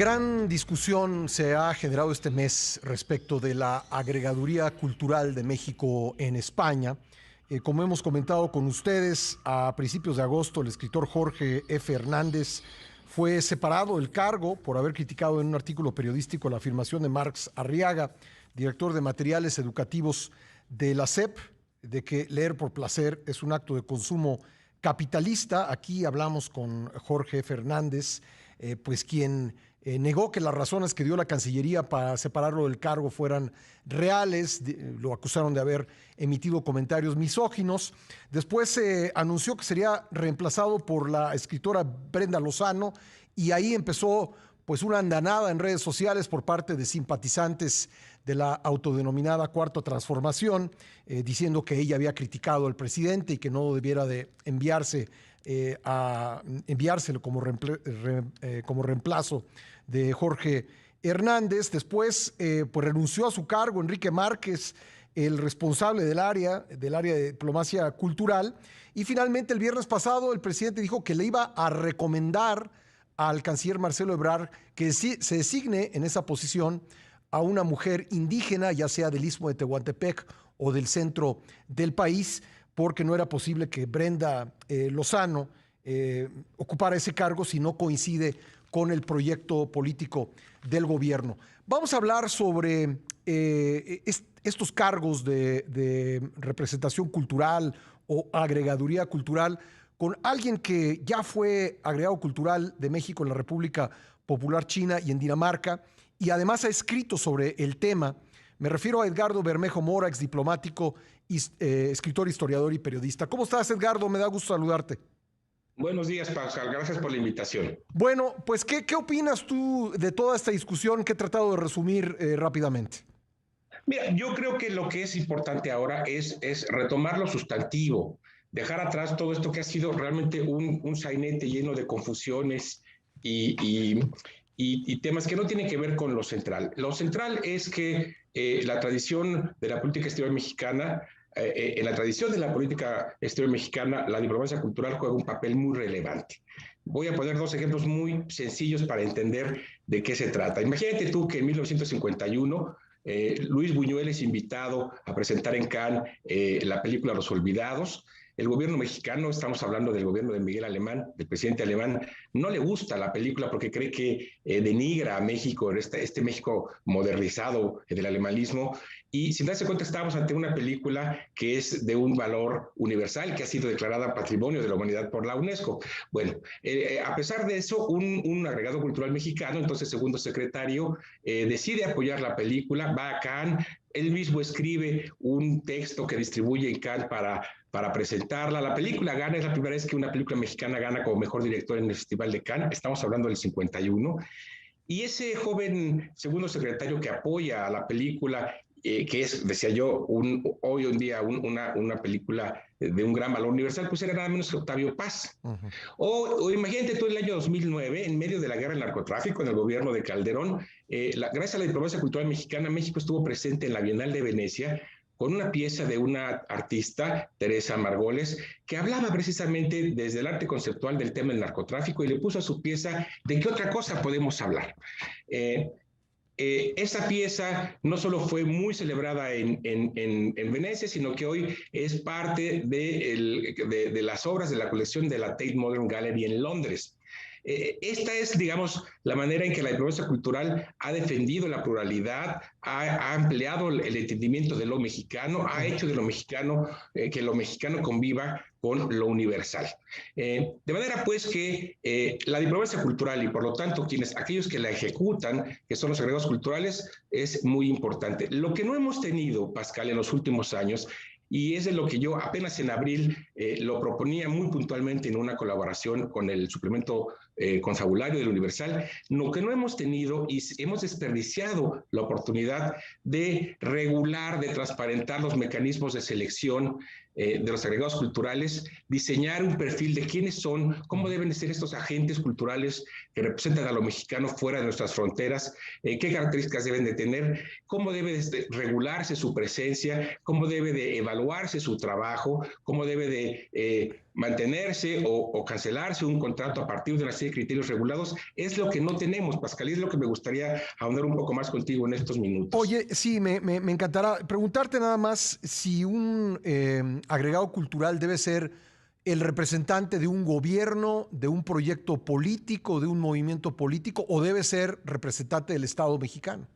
Gran discusión se ha generado este mes respecto de la agregaduría cultural de México en España. Como hemos comentado con ustedes, a principios de agosto el escritor Jorge F. Hernández fue separado del cargo por haber criticado en un artículo periodístico la afirmación de Marx Arriaga, director de materiales educativos de la SEP, de que leer por placer es un acto de consumo capitalista. Aquí hablamos con Jorge F. Hernández, pues quien negó que las razones que dio la Cancillería para separarlo del cargo fueran reales. Lo acusaron de haber emitido comentarios misóginos. Después se anunció que sería reemplazado por la escritora Brenda Lozano, y ahí empezó pues una andanada en redes sociales por parte de simpatizantes de la autodenominada Cuarta Transformación, diciendo que ella había criticado al presidente y que no debiera de enviárselo como reemplazo de Jorge Hernández. Después pues renunció a su cargo Enrique Márquez, el responsable del área de diplomacia cultural, y finalmente el viernes pasado el presidente dijo que le iba a recomendar al canciller Marcelo Ebrard que se designe en esa posición a una mujer indígena, ya sea del Istmo de Tehuantepec o del centro del país, porque no era posible que Brenda Lozano ocupara ese cargo si no coincide con el proyecto político del gobierno. Vamos a hablar sobre estos cargos de representación cultural o agregaduría cultural con alguien que ya fue agregado cultural de México en la República Popular China y en Dinamarca, y además ha escrito sobre el tema. Me refiero a Edgardo Bermejo Mora, exdiplomático, escritor, historiador y periodista. ¿Cómo estás, Edgardo? Me da gusto saludarte. Buenos días, Pascal. Gracias por la invitación. Bueno, pues, ¿qué opinas tú de toda esta discusión que he tratado de resumir rápidamente? Mira, yo creo que lo que es importante ahora es retomar lo sustantivo, dejar atrás todo esto que ha sido realmente un sainete lleno de confusiones y, y, y temas que no tienen que ver con lo central. Lo central es que la tradición de la política exterior mexicana, en la tradición de la política exterior mexicana, la diplomacia cultural juega un papel muy relevante. Voy a poner dos ejemplos muy sencillos para entender de qué se trata. Imagínate tú que en 1951 Luis Buñuel es invitado a presentar en Cannes la película Los Olvidados. El gobierno mexicano, estamos hablando del gobierno de Miguel Alemán, del presidente alemán, no le gusta la película porque cree que denigra a México, este México modernizado del alemanismo, y sin darse cuenta estábamos ante una película que es de un valor universal, que ha sido declarada Patrimonio de la Humanidad por la UNESCO. Bueno, a pesar de eso, un agregado cultural mexicano, entonces segundo secretario, decide apoyar la película, va a Cannes, él mismo escribe un texto que distribuye en Cannes para presentarla. La película gana, es la primera vez que una película mexicana gana como mejor director en el Festival de Cannes, estamos hablando del 51, y ese joven segundo secretario que apoya a la película, que es, decía yo, hoy en día una película de un gran valor universal, pues era nada menos que Octavio Paz. O imagínate tú el año 2009, en medio de la guerra del narcotráfico, en el gobierno de Calderón, gracias a la diplomacia cultural mexicana, México estuvo presente en la Bienal de Venecia con una pieza de una artista, Teresa Margoles, que hablaba precisamente desde el arte conceptual del tema del narcotráfico y le puso a su pieza de qué otra cosa podemos hablar. Esa pieza no solo fue muy celebrada en Venecia, sino que hoy es parte de las obras de la colección de la Tate Modern Gallery en Londres. Esta es, digamos, la manera en que la diplomacia cultural ha defendido la pluralidad, ha ampliado el entendimiento de lo mexicano, ha hecho de lo mexicano, que lo mexicano conviva con lo universal. De manera pues que la diplomacia cultural y por lo tanto aquellos que la ejecutan, que son los agregados culturales, es muy importante. Lo que no hemos tenido, Pascal, en los últimos años, y es de lo que yo apenas en abril lo proponía muy puntualmente en una colaboración con el suplemento confabulario del Universal, lo que no hemos tenido y hemos desperdiciado la oportunidad de regular, de transparentar los mecanismos de selección de los agregados culturales, diseñar un perfil de quiénes son, cómo deben ser estos agentes culturales que representan a lo mexicano fuera de nuestras fronteras, qué características deben de tener, cómo debe de regularse su presencia, cómo debe de evaluarse su trabajo, cómo debe de de mantenerse o cancelarse un contrato a partir de una serie de criterios regulados, es lo que no tenemos, Pascal, y es lo que me gustaría ahondar un poco más contigo en estos minutos. Oye, sí, me encantará preguntarte nada más si un agregado cultural debe ser el representante de un gobierno, de un proyecto político, de un movimiento político, o debe ser representante del Estado mexicano.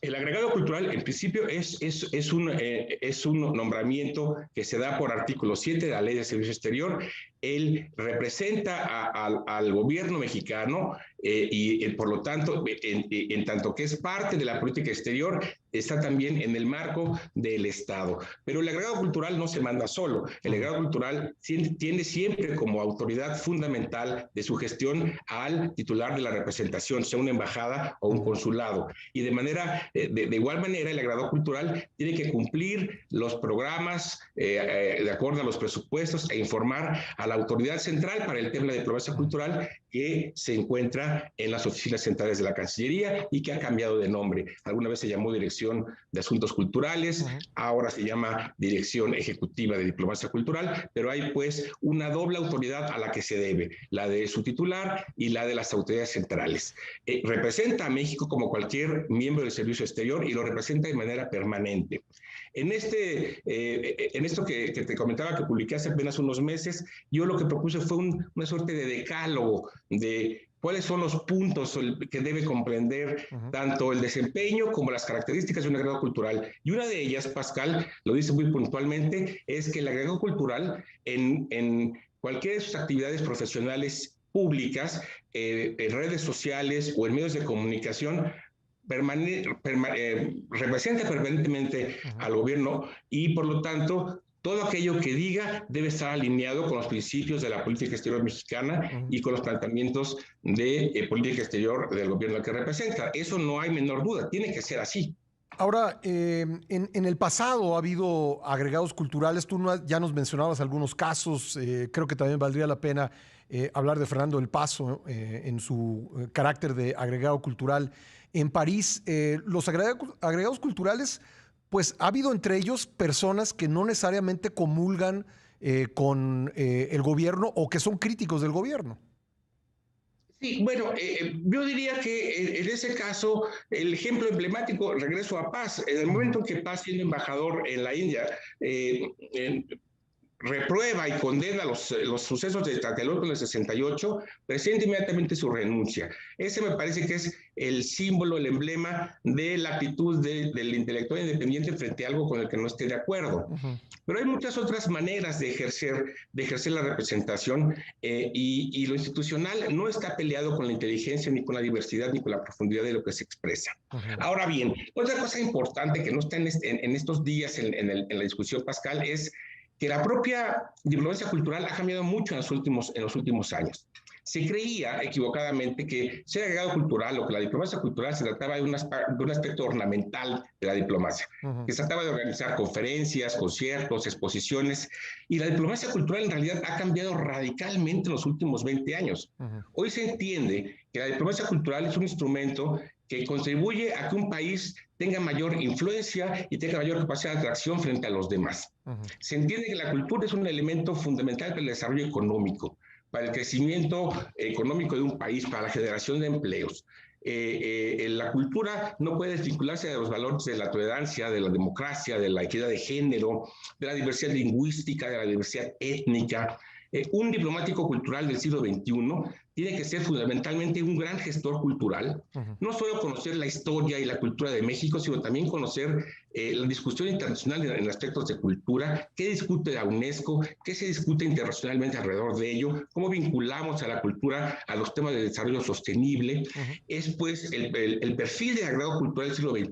El agregado cultural, en principio, es un nombramiento que se da por artículo 7 de la Ley de Servicio Exterior. Él representa al gobierno mexicano y por lo tanto, en tanto que es parte de la política exterior, está también en el marco del Estado. Pero el agregado cultural no se manda solo. El agregado cultural tiene siempre como autoridad fundamental de su gestión al titular de la representación, sea una embajada o un consulado. Y de igual manera, el agregado cultural tiene que cumplir los programas de acuerdo a los presupuestos e informar a la autoridad central para el tema de diplomacia cultural que se encuentra en las oficinas centrales de la Cancillería y que ha cambiado de nombre. Alguna vez se llamó Dirección de Asuntos Culturales, ahora se llama Dirección Ejecutiva de Diplomacia Cultural, pero hay pues una doble autoridad a la que se debe, la de su titular y la de las autoridades centrales. Representa a México como cualquier miembro del Servicio Exterior y lo representa de manera permanente. En esto que te comentaba que publiqué hace apenas unos meses, yo lo que propuse fue una suerte de decálogo de cuáles son los puntos que debe comprender tanto el desempeño como las características de un agregado cultural. Y una de ellas, Pascal, lo dice muy puntualmente, es que el agregado cultural en cualquiera de sus actividades profesionales públicas, en redes sociales o en medios de comunicación, representa permanentemente al gobierno y por lo tanto todo aquello que diga debe estar alineado con los principios de la política exterior mexicana y con los planteamientos de política exterior del gobierno que representa. Eso no hay menor duda, tiene que ser así. Ahora, en el pasado ha habido agregados culturales, tú ya nos mencionabas algunos casos, creo que también valdría la pena hablar de Fernando del Paso en su carácter de agregado cultural en París. Los agregados culturales, pues ha habido entre ellos personas que no necesariamente comulgan con el gobierno o que son críticos del gobierno. Sí, bueno, yo diría que en ese caso el ejemplo emblemático, regreso a Paz, en el momento en que Paz, siendo embajador en la India, reprueba y condena los sucesos de Tlatelolco en el 68, presenta inmediatamente su renuncia. Ese me parece que es el símbolo, el emblema de la actitud del intelectual independiente frente a algo con el que no esté de acuerdo. Pero hay muchas otras maneras de ejercer la representación y lo institucional no está peleado con la inteligencia, ni con la diversidad, ni con la profundidad de lo que se expresa. Ahora bien, otra cosa importante que no está en estos días en la discusión, Pascal, es que la propia diplomacia cultural ha cambiado mucho en los últimos años. Se creía equivocadamente que ser agregado cultural o que la diplomacia cultural se trataba de un aspecto ornamental de la diplomacia, que se trataba de organizar conferencias, conciertos, exposiciones, y la diplomacia cultural en realidad ha cambiado radicalmente en los últimos 20 años. Hoy se entiende que la diplomacia cultural es un instrumento que contribuye a que un país tenga mayor influencia y tenga mayor capacidad de atracción frente a los demás. Se entiende que la cultura es un elemento fundamental para el desarrollo económico, para el crecimiento económico de un país, para la generación de empleos. La cultura no puede desvincularse de los valores de la tolerancia, de la democracia, de la equidad de género, de la diversidad lingüística, de la diversidad étnica. Un diplomático cultural del siglo XXI tiene que ser fundamentalmente un gran gestor cultural, no solo conocer la historia y la cultura de México, sino también conocer la discusión internacional en aspectos de cultura, qué discute la UNESCO, qué se discute internacionalmente alrededor de ello, cómo vinculamos a la cultura a los temas de desarrollo sostenible. Es pues el perfil de agregado cultural del siglo XXI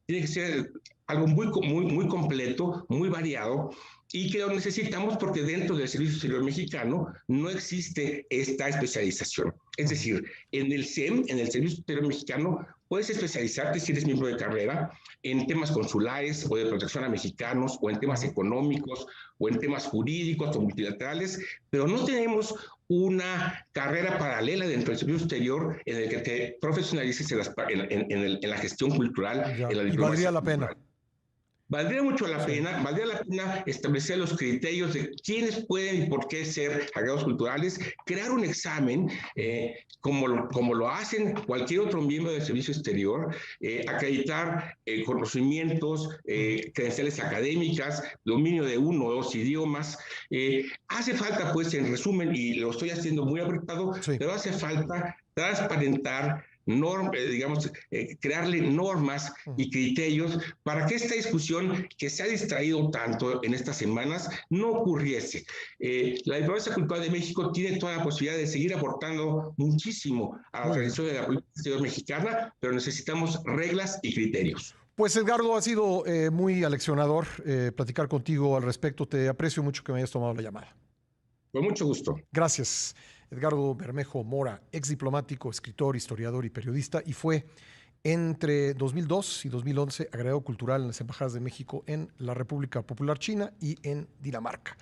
tiene que ser algo muy completo, muy variado, y que lo necesitamos porque dentro del Servicio Exterior Mexicano no existe esta especialización. Es decir, en el SEM, en el Servicio Exterior Mexicano, puedes especializarte si eres miembro de carrera en temas consulares o de protección a mexicanos o en temas económicos o en temas jurídicos o multilaterales, pero no tenemos una carrera paralela dentro del Servicio Exterior en el que te profesionalices en la gestión cultural, Ya, en la y diplomacia valdría la cultural. pena. Valdría mucho la pena, valdría la pena establecer los criterios de quiénes pueden y por qué ser agregados culturales, crear un examen, como lo hacen cualquier otro miembro del servicio exterior, acreditar conocimientos, credenciales académicas, dominio de uno o dos idiomas. Hace falta, pues, en resumen, y lo estoy haciendo muy apretado, Sí. pero hace falta transparentar, digamos, crearle normas y criterios para que esta discusión que se ha distraído tanto en estas semanas no ocurriese. La diplomacia cultural de México tiene toda la posibilidad de seguir aportando muchísimo a la organización de la política exterior mexicana, pero necesitamos reglas y criterios. Pues Edgardo, ha sido muy aleccionador platicar contigo al respecto. Te aprecio mucho que me hayas tomado la llamada. Con mucho gusto. Gracias. Edgardo Bermejo Mora, ex diplomático, escritor, historiador y periodista, y fue entre 2002 y 2011 agregado cultural en las embajadas de México en la República Popular China y en Dinamarca.